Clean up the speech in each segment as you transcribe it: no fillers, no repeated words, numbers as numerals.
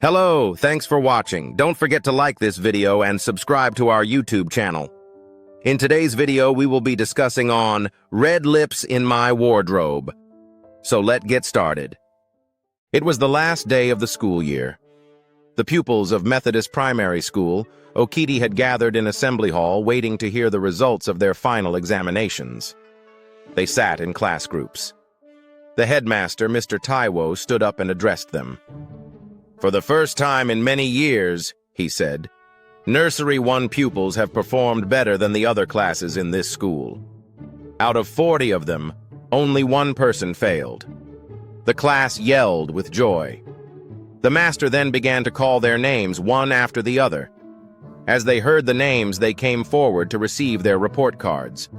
Hello, thanks for watching. Don't forget to like this video and subscribe to our YouTube channel. In today's video, we will be discussing on red lips in my wardrobe. So let's get started. It was the last day of the school year. The pupils of Methodist Primary School, Okiti, had gathered in Assembly Hall waiting to hear the results of their final examinations. They sat in class groups. The headmaster, Mr. Taiwo, stood up and addressed them. "For the first time in many years," he said, "Nursery 1 pupils have performed better than the other classes in this school. Out of 40 of them, only one person failed." The class yelled with joy. The master then began to call their names one after the other. As they heard the names, they came forward to receive their report cards.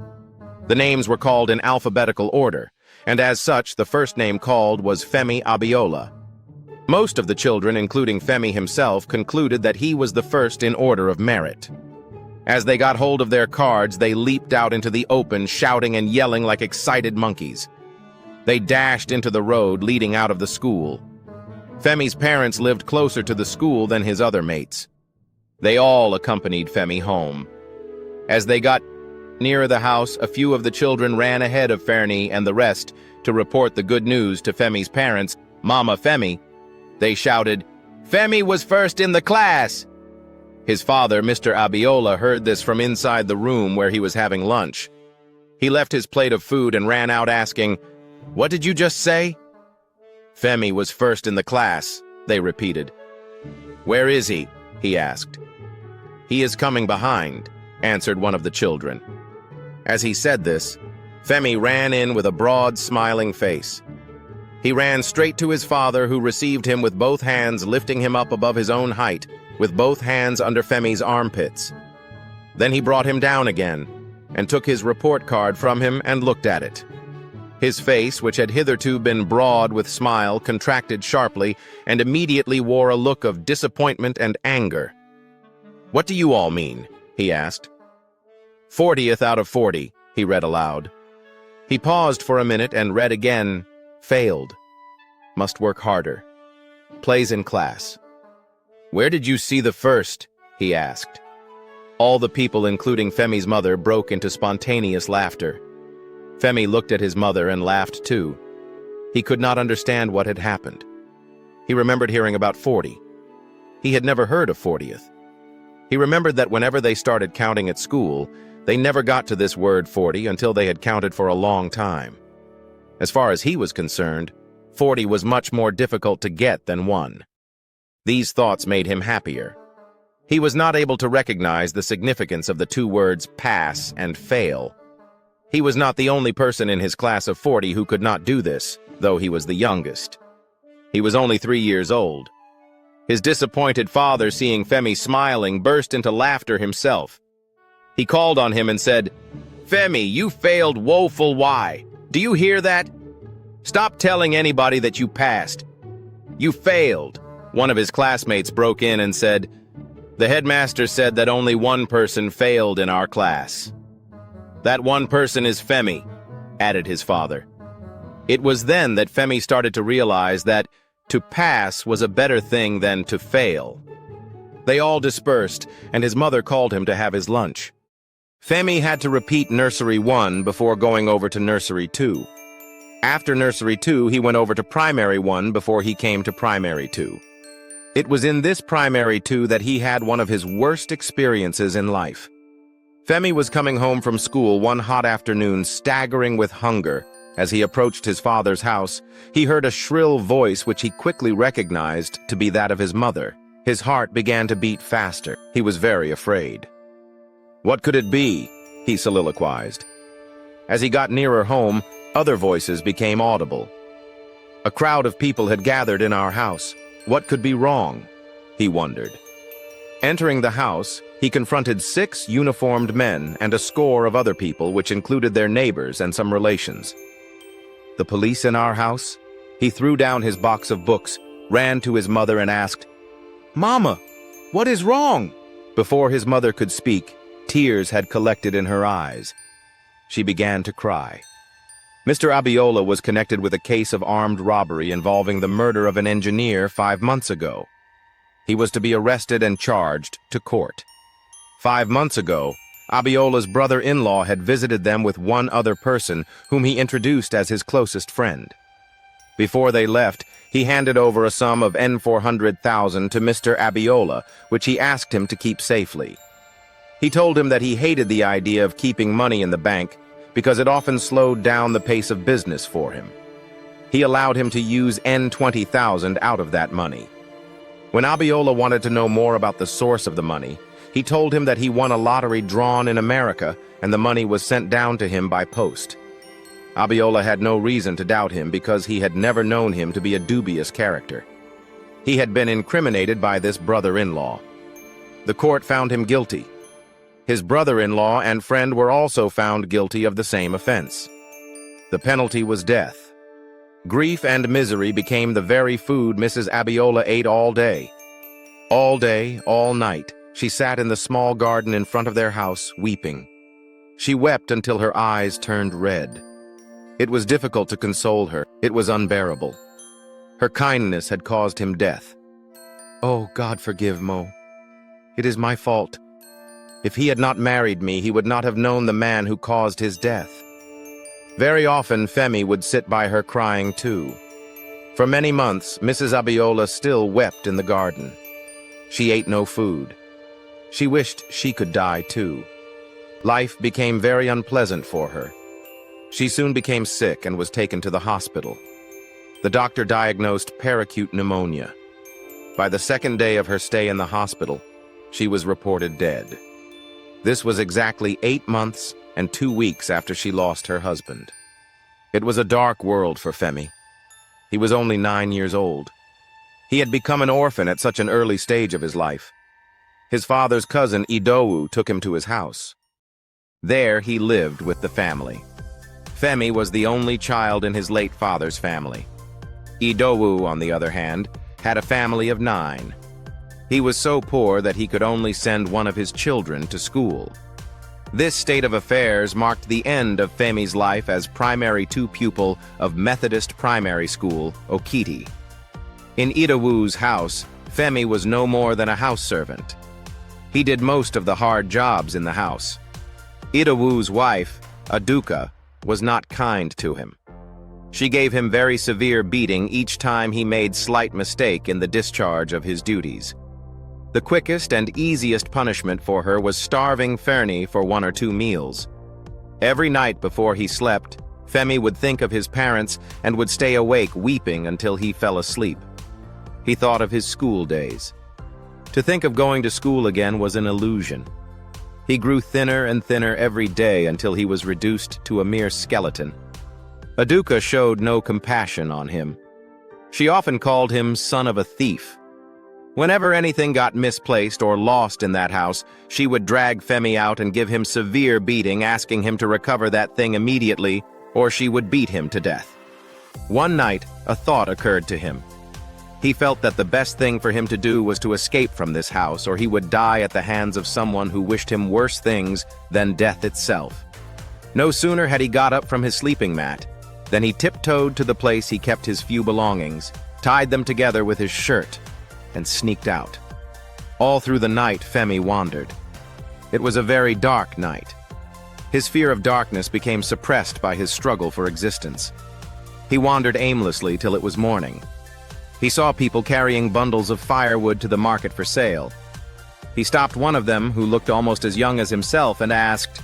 The names were called in alphabetical order, and as such, the first name called was Femi Abiola. Most of the children, including Femi himself, concluded that he was the first in order of merit. As they got hold of their cards, they leaped out into the open, shouting and yelling like excited monkeys. They dashed into the road leading out of the school. Femi's parents lived closer to the school than his other mates. They all accompanied Femi home. As they got nearer the house, a few of the children ran ahead of Fernie and the rest to report the good news to Femi's parents, Mama Femi. They shouted, "Femi was first in the class!" His father, Mr. Abiola, heard this from inside the room where he was having lunch. He left his plate of food and ran out asking, "What did you just say?" "Femi was first in the class," they repeated. "Where is he?" he asked. "He is coming behind," answered one of the children. As he said this, Femi ran in with a broad, smiling face. He ran straight to his father, who received him with both hands, lifting him up above his own height, with both hands under Femi's armpits. Then he brought him down again, and took his report card from him and looked at it. His face, which had hitherto been broad with smile, contracted sharply, and immediately wore a look of disappointment and anger. "What do you all mean?" he asked. "40th out of 40, he read aloud. He paused for a minute and read again, "Failed. Must work harder. Plays in class." "Where did you see the first?" he asked. All the people, including Femi's mother, broke into spontaneous laughter. Femi looked at his mother and laughed too. He could not understand what had happened. He remembered hearing about 40. He had never heard of 40th. He remembered that whenever they started counting at school, they never got to this word 40 until they had counted for a long time. As far as he was concerned, 40 was much more difficult to get than 1. These thoughts made him happier. He was not able to recognize the significance of the two words pass and fail. He was not the only person in his class of 40 who could not do this, though he was the youngest. He was only 3 years old. His disappointed father, seeing Femi smiling, burst into laughter himself. He called on him and said, "Femi, you failed woeful why. Do you hear that? Stop telling anybody that you passed. You failed." One of his classmates broke in and said, "The headmaster said that only one person failed in our class." "That one person is Femi," added his father. It was then that Femi started to realize that to pass was a better thing than to fail. They all dispersed, and his mother called him to have his lunch. Femi had to repeat Nursery 1 before going over to Nursery 2. After Nursery 2, he went over to Primary 1 before he came to Primary 2. It was in this Primary 2 that he had one of his worst experiences in life. Femi was coming home from school one hot afternoon, staggering with hunger. As he approached his father's house, he heard a shrill voice which he quickly recognized to be that of his mother. His heart began to beat faster. He was very afraid. "What could it be?" he soliloquized. As he got nearer home, other voices became audible. A crowd of people had gathered in our house. What could be wrong? He wondered. Entering the house, he confronted 6 uniformed men and a score of other people, which included their neighbors and some relations. "The police in our house?" He threw down his box of books, ran to his mother and asked, "Mama, what is wrong?" Before his mother could speak, tears had collected in her eyes. She began to cry. Mr. Abiola was connected with a case of armed robbery involving the murder of an engineer 5 months ago. He was to be arrested and charged to court. 5 months ago, Abiola's brother-in-law had visited them with one other person whom he introduced as his closest friend. Before they left, he handed over a sum of N400,000 to Mr. Abiola, which he asked him to keep safely. He told him that he hated the idea of keeping money in the bank because it often slowed down the pace of business for him. He allowed him to use N20,000 out of that money. When Abiola wanted to know more about the source of the money, he told him that he won a lottery drawn in America and the money was sent down to him by post. Abiola had no reason to doubt him because he had never known him to be a dubious character. He had been incriminated by this brother-in-law. The court found him guilty. His brother-in-law and friend were also found guilty of the same offense. The penalty was death. Grief and misery became the very food Mrs. Abiola ate all day. All day, all night, she sat in the small garden in front of their house, weeping. She wept until her eyes turned red. It was difficult to console her. It was unbearable. Her kindness had caused him death. Oh, God forgive Mo. It is my fault. If he had not married me, he would not have known the man who caused his death. Very often, Femi would sit by her crying too. For many months, Mrs. Abiola still wept in the garden. She ate no food. She wished she could die too. Life became very unpleasant for her. She soon became sick and was taken to the hospital. The doctor diagnosed peracute pneumonia. By the second day of her stay in the hospital, she was reported dead. This was exactly 8 months and 2 weeks after she lost her husband. It was a dark world for Femi. He was only 9 years old. He had become an orphan at such an early stage of his life. His father's cousin, Idowu, took him to his house. There he lived with the family. Femi was the only child in his late father's family. Idowu, on the other hand, had a family of 9. He was so poor that he could only send one of his children to school. This state of affairs marked the end of Femi's life as primary 2 pupil of Methodist Primary School, Okiti. In Idowu's house, Femi was no more than a house servant. He did most of the hard jobs in the house. Idowu's wife, Aduka, was not kind to him. She gave him very severe beating each time he made slight mistake in the discharge of his duties. The quickest and easiest punishment for her was starving Fernie for 1 or 2 meals. Every night before he slept, Femi would think of his parents and would stay awake weeping until he fell asleep. He thought of his school days. To think of going to school again was an illusion. He grew thinner and thinner every day until he was reduced to a mere skeleton. Aduka showed no compassion on him. She often called him son of a thief. Whenever anything got misplaced or lost in that house, she would drag Femi out and give him severe beating, asking him to recover that thing immediately, or she would beat him to death. One night, a thought occurred to him. He felt that the best thing for him to do was to escape from this house, or he would die at the hands of someone who wished him worse things than death itself. No sooner had he got up from his sleeping mat than he tiptoed to the place he kept his few belongings, tied them together with his shirt, and sneaked out. All through the night, Femi wandered. It was a very dark night. His fear of darkness became suppressed by his struggle for existence. He wandered aimlessly till it was morning. He saw people carrying bundles of firewood to the market for sale. He stopped one of them, who looked almost as young as himself, and asked,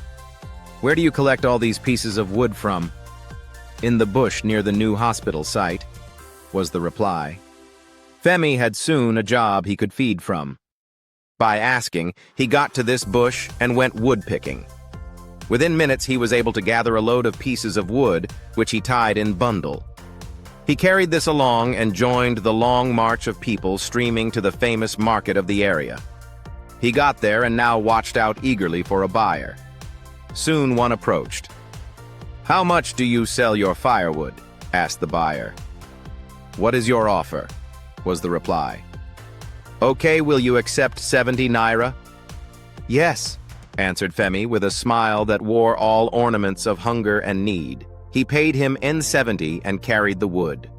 "Where do you collect all these pieces of wood from?" "In the bush near the new hospital site," was the reply. Femi had soon a job he could feed from. By asking, he got to this bush and went wood-picking. Within minutes, he was able to gather a load of pieces of wood, which he tied in bundle. He carried this along and joined the long march of people streaming to the famous market of the area. He got there and now watched out eagerly for a buyer. Soon one approached. "How much do you sell your firewood?" asked the buyer. "What is your offer?" was the reply. "Okay, will you accept 70 naira?" "Yes," answered Femi with a smile that wore all ornaments of hunger and need. He paid him N70 and carried the wood.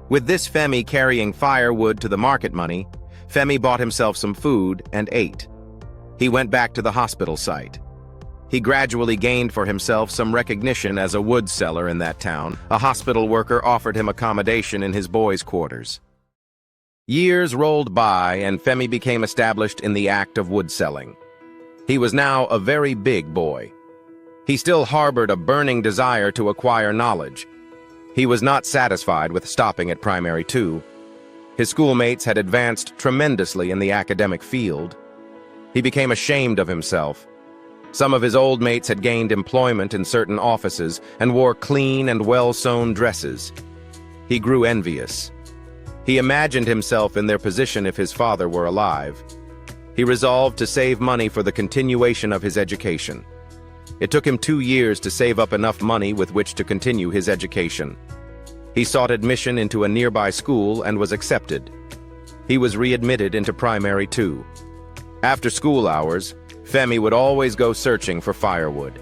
With this Femi carrying firewood to the market money, Femi bought himself some food and ate. He went back to the hospital site. He gradually gained for himself some recognition as a wood seller in that town. A hospital worker offered him accommodation in his boys' quarters. Years rolled by, and Femi became established in the act of wood selling. He was now a very big boy. He still harbored a burning desire to acquire knowledge. He was not satisfied with stopping at primary 2. His schoolmates had advanced tremendously in the academic field. He became ashamed of himself. Some of his old mates had gained employment in certain offices and wore clean and well-sewn dresses. He grew envious. He imagined himself in their position if his father were alive. He resolved to save money for the continuation of his education. It took him 2 years to save up enough money with which to continue his education. He sought admission into a nearby school and was accepted. He was readmitted into primary 2. After school hours, Femi would always go searching for firewood.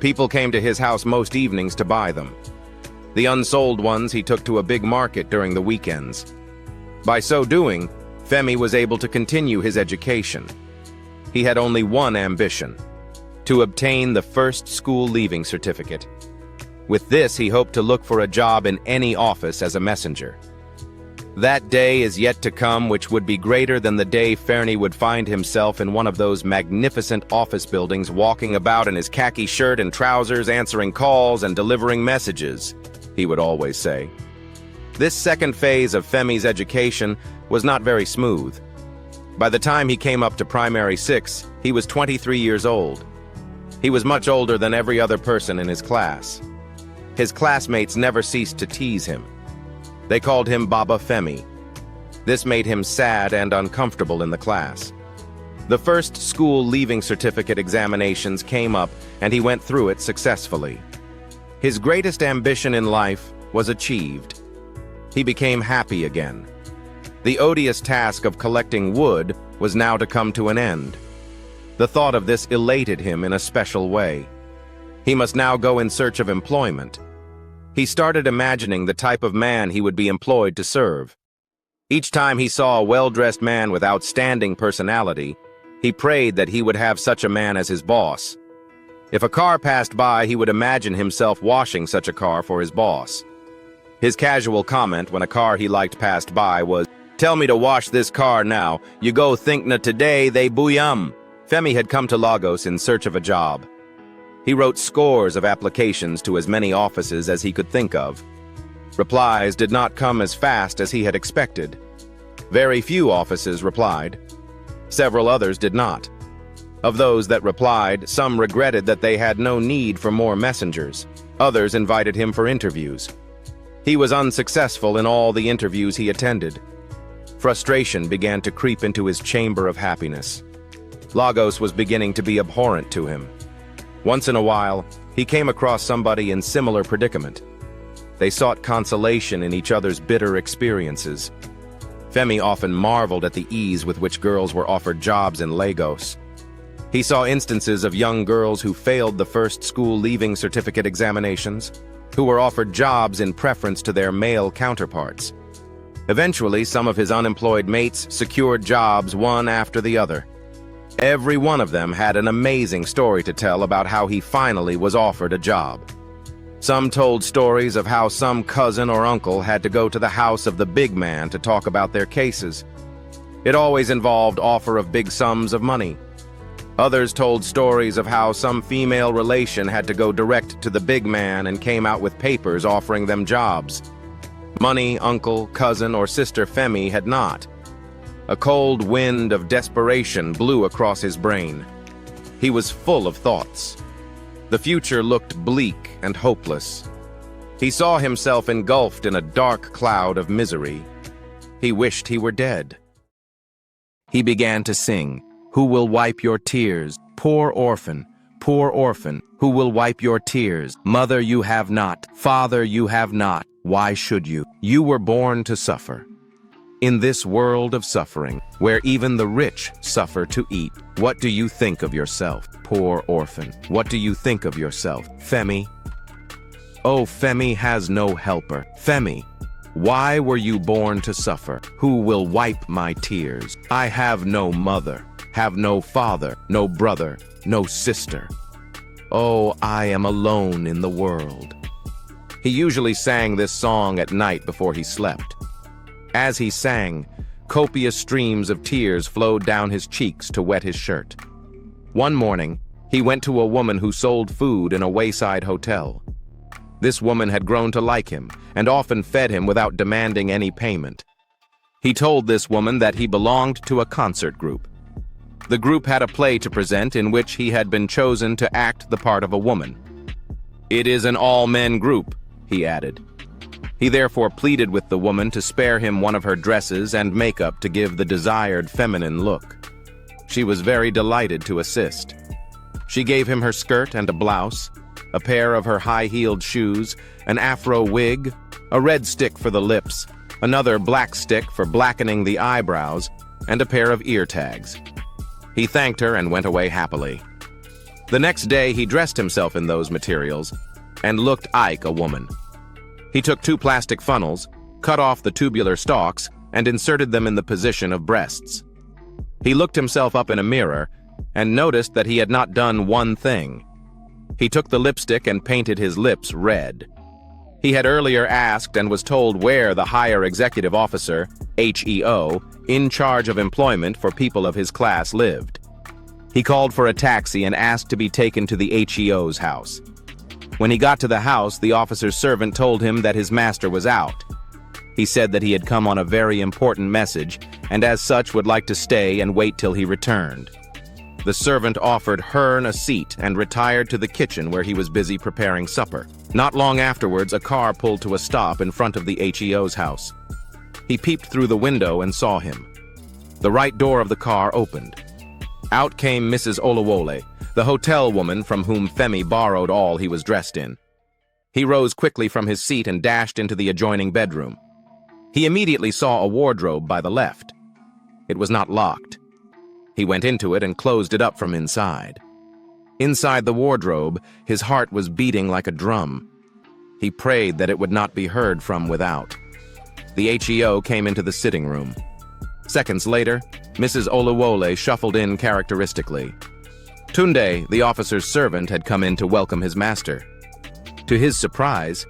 People came to his house most evenings to buy them. The unsold ones he took to a big market during the weekends. By so doing, Femi was able to continue his education. He had only one ambition: to obtain the first school leaving certificate. With this, he hoped to look for a job in any office as a messenger. That day is yet to come, which would be greater than the day Femi would find himself in one of those magnificent office buildings, walking about in his khaki shirt and trousers, answering calls and delivering messages, he would always say. This second phase of Femi's education was not very smooth. By the time he came up to primary 6, he was 23 years old. He was much older than every other person in his class. His classmates never ceased to tease him. They called him Baba Femi. This made him sad and uncomfortable in the class. The first school leaving certificate examinations came up, and he went through it successfully. His greatest ambition in life was achieved. He became happy again. The odious task of collecting wood was now to come to an end. The thought of this elated him in a special way. He must now go in search of employment. He started imagining the type of man he would be employed to serve. Each time he saw a well-dressed man with outstanding personality, he prayed that he would have such a man as his boss. If a car passed by, he would imagine himself washing such a car for his boss. His casual comment when a car he liked passed by was, "Tell me to wash this car now. You go think na today they booyum." Femi had come to Lagos in search of a job. He wrote scores of applications to as many offices as he could think of. Replies did not come as fast as he had expected. Very few offices replied. Several others did not. Of those that replied, some regretted that they had no need for more messengers. Others invited him for interviews. He was unsuccessful in all the interviews he attended. Frustration began to creep into his chamber of happiness. Lagos was beginning to be abhorrent to him. Once in a while, he came across somebody in similar predicament. They sought consolation in each other's bitter experiences. Femi often marveled at the ease with which girls were offered jobs in Lagos. He saw instances of young girls who failed the first school leaving certificate examinations, who were offered jobs in preference to their male counterparts. Eventually, some of his unemployed mates secured jobs one after the other. Every one of them had an amazing story to tell about how he finally was offered a job. Some told stories of how some cousin or uncle had to go to the house of the big man to talk about their cases. It always involved offer of big sums of money. Others told stories of how some female relation had to go direct to the big man and came out with papers offering them jobs. Money, uncle, cousin, or sister Femi had not. A cold wind of desperation blew across his brain. He was full of thoughts. The future looked bleak and hopeless. He saw himself engulfed in a dark cloud of misery. He wished he were dead. He began to sing, "Who will wipe your tears? Poor orphan, who will wipe your tears? Mother, you have not. Father, you have not. Why should you? You were born to suffer. In this world of suffering, where even the rich suffer to eat, what do you think of yourself, poor orphan? What do you think of yourself, Femi? Oh, Femi has no helper. Femi, Why were you born to suffer? Who will wipe my tears? I have no mother, have no father, no brother, no sister. Oh, I am alone in the world. He usually sang this song at night before he slept. As he sang, copious streams of tears flowed down his cheeks to wet his shirt. One morning, he went to a woman who sold food in a wayside hotel. This woman had grown to like him and often fed him without demanding any payment. He told this woman that he belonged to a concert group. The group had a play to present in which he had been chosen to act the part of a woman. It is an all-men group, he added. He therefore pleaded with the woman to spare him one of her dresses and makeup to give the desired feminine look. She was very delighted to assist. She gave him her skirt and a blouse, a pair of her high-heeled shoes, an afro wig, a red stick for the lips, another black stick for blackening the eyebrows, and a pair of ear tags. He thanked her and went away happily. The next day he dressed himself in those materials and looked like a woman. He took 2 plastic funnels, cut off the tubular stalks, and inserted them in the position of breasts. He looked himself up in a mirror and noticed that he had not done one thing. He took the lipstick and painted his lips red. He had earlier asked and was told where the higher executive officer, HEO, in charge of employment for people of his class lived. He called for a taxi and asked to be taken to the HEO's house. When he got to the house, the officer's servant told him that his master was out. He said that he had come on a very important message and as such would like to stay and wait till he returned. The servant offered Hearn a seat and retired to the kitchen where he was busy preparing supper. Not long afterwards, a car pulled to a stop in front of the HEO's house. He peeped through the window and saw him. The right door of the car opened. Out came Mrs. Olawole, the hotel woman from whom Femi borrowed all he was dressed in. He rose quickly from his seat and dashed into the adjoining bedroom. He immediately saw a wardrobe by the left. It was not locked. He went into it and closed it up from inside. Inside the wardrobe, his heart was beating like a drum. He prayed that it would not be heard from without. The HEO came into the sitting room. Seconds later, Mrs. Olawole shuffled in characteristically. Tunde, the officer's servant, had come in to welcome his master. To his surprise,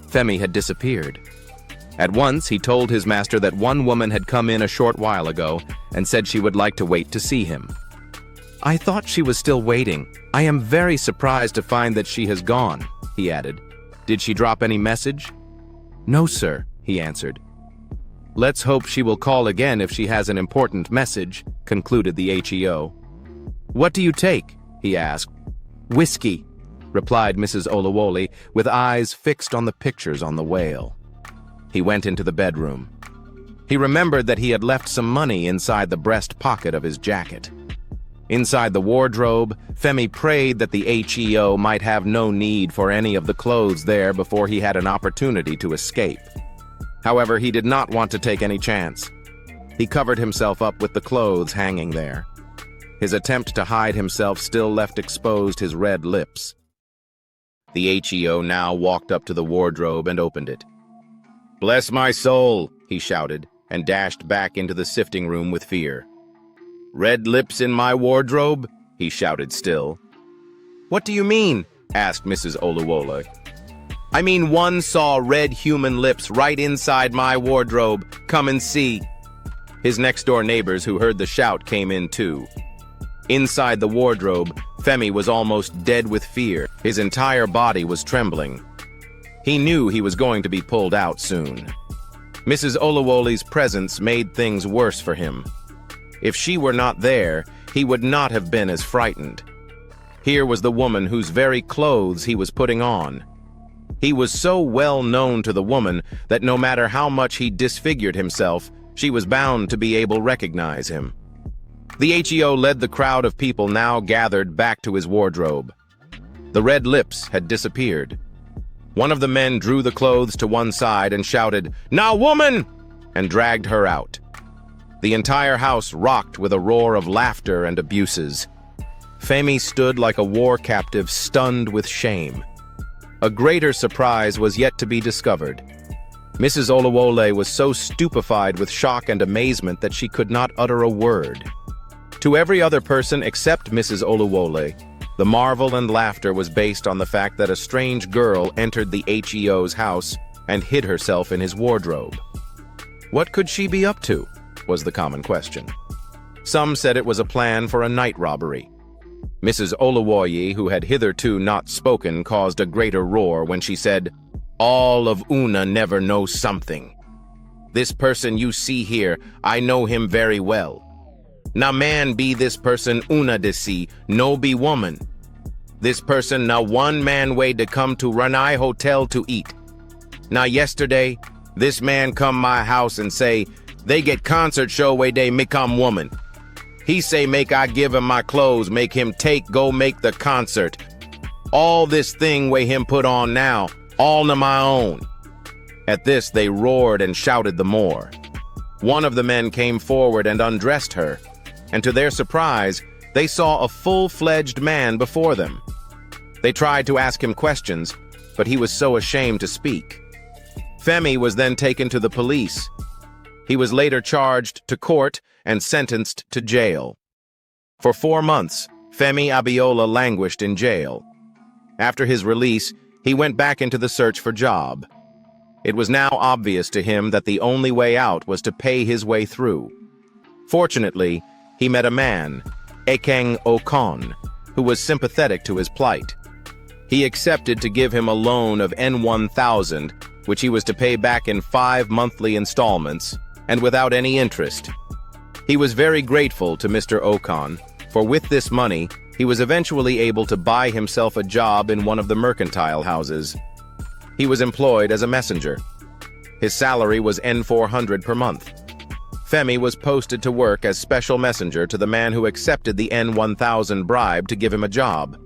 Femi had disappeared. At once, he told his master that one woman had come in a short while ago and said she would like to wait to see him. I thought she was still waiting. I am very surprised to find that she has gone, he added. Did she drop any message? No, sir, he answered. Let's hope she will call again if she has an important message, concluded the HEO. What do you take? He asked. Whiskey, replied Mrs. Olawole, with eyes fixed on the pictures on the wall. He went into the bedroom. He remembered that he had left some money inside the breast pocket of his jacket. Inside the wardrobe, Femi prayed that the HEO might have no need for any of the clothes there before he had an opportunity to escape. However, he did not want to take any chance. He covered himself up with the clothes hanging there. His attempt to hide himself still left exposed his red lips. The HEO now walked up to the wardrobe and opened it. "Bless my soul," he shouted, and dashed back into the sifting room with fear. "Red lips in my wardrobe?" he shouted still. "What do you mean?" asked Mrs. Olawole. "I mean one saw red human lips right inside my wardrobe. Come and see." His next-door neighbors who heard the shout came in too. Inside the wardrobe, Femi was almost dead with fear. His entire body was trembling. He knew he was going to be pulled out soon. Mrs. Olawole's presence made things worse for him. If she were not there, he would not have been as frightened. Here was the woman whose very clothes he was putting on. He was so well known to the woman that no matter how much he disfigured himself, she was bound to be able to recognize him. The HEO led the crowd of people now gathered back to his wardrobe. The red lips had disappeared. One of the men drew the clothes to one side and shouted, "Now, woman!" and dragged her out. The entire house rocked with a roar of laughter and abuses. Femi stood like a war captive, stunned with shame. A greater surprise was yet to be discovered. Mrs. Oluwole was so stupefied with shock and amazement that she could not utter a word. To every other person except Mrs. Oluwole, the marvel and laughter was based on the fact that a strange girl entered the HEO's house and hid herself in his wardrobe. What could she be up to, was the common question. Some said it was a plan for a night robbery. Mrs. Oluwoye, who had hitherto not spoken, caused a greater roar when she said, "All of Una never knows something. This person you see here, I know him very well. Na man be this person Una de see, no be woman. This person na one man way to come to Ranai Hotel to eat. Now yesterday, this man come my house and say, they get concert show way they become woman. He say make I give him my clothes, make him go make the concert. All this thing way him put on now, all na my own." At this they roared and shouted the more. One of the men came forward and undressed her, and to their surprise, they saw a full-fledged man before them. They tried to ask him questions, but he was so ashamed to speak. Femi was then taken to the police. He was later charged to court and sentenced to jail. For 4 months, Femi Abiola languished in jail. After his release, he went back into the search for job. It was now obvious to him that the only way out was to pay his way through. Fortunately, he met a man, Ekeng Okon, who was sympathetic to his plight. He accepted to give him a loan of N1,000, which he was to pay back in 5 monthly installments, and without any interest. He was very grateful to Mr. Okon, for with this money, he was eventually able to buy himself a job in one of the mercantile houses. He was employed as a messenger. His salary was N400 per month. Femi was posted to work as special messenger to the man who accepted the N1000 bribe to give him a job.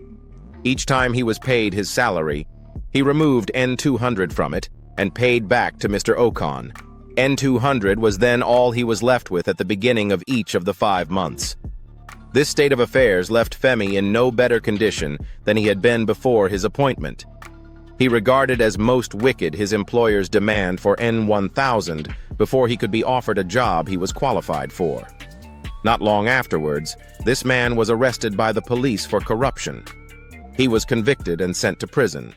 Each time he was paid his salary, he removed N200 from it and paid back to Mr. Okon. N200 was then all he was left with at the beginning of each of the 5 months. This state of affairs left Femi in no better condition than he had been before his appointment. He regarded as most wicked his employer's demand for N1000 before he could be offered a job he was qualified for. Not long afterwards, this man was arrested by the police for corruption. He was convicted and sent to prison.